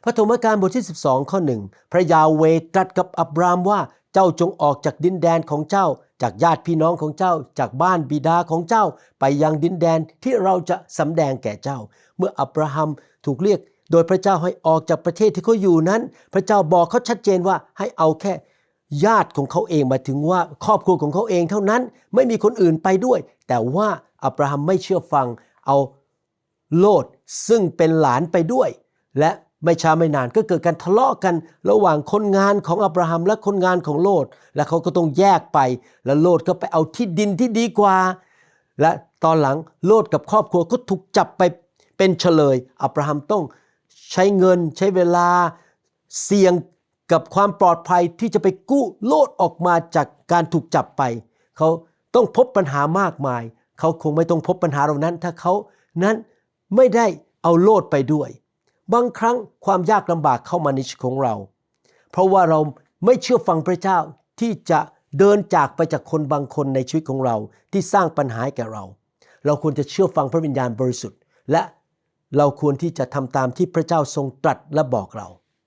พระธรรมการบทที่12ข้อ1พระยาเวห์ตรัสกับอับรามว่าเจ้าจงออกจากดินแดนของเจ้าจากญาติพี่น้องของเจ้าจากบ้านบิดาของเจ้าไปยังดินแดนที่เราจะสำแดงแก่เจ้าเมื่ออับราฮัมถูกเรียกโดยพระเจ้าให้ออกจากประเทศที่เขาอยู่นั้นพระเจ้าบอกเขาชัดเจนว่าให้เอาแค่ญาติของเขาเองหมายถึงว่าครอบครัวของเขาเองเท่านั้นไม่มีคนอื่นไปด้วยแต่ว่าอับราฮัมไม่เชื่อฟังเอาโลดซึ่งเป็นหลานไปด้วยและไม่ช้าไม่นานก็เกิดการทะเลาะกันระหว่างคนงานของอับราฮัมและคนงานของโลดและเขาก็ต้องแยกไปและโลดก็ไปเอาที่ดินที่ดีกว่าและตอนหลังโลดกับครอบครัวก็ถูกจับไปเป็นเฉลยอับราฮัมต้องใช้เงินใช้เวลาเสี่ยงกับความปลอดภัยที่จะไปกู้โลดออกมาจากการถูกจับไปเขาต้องพบปัญหามากมายเขาคงไม่ต้องพบปัญหาเหล่านั้นถ้าเขานั้นไม่ได้เอาโลดไปด้วยบางครั้งความยากลำบากเข้ามาในชีวิตของเราเพราะว่าเราไม่เชื่อฟังพระเจ้าที่จะเดินจากไปจากคนบางคนในชีวิตของเราที่สร้างปัญหาให้แก่เราเราควรจะเชื่อฟังพระวิญญาณบริสุทธิ์และเราควรที่จะทำตามที่พระเจ้าทรงตรัสและบอกเรา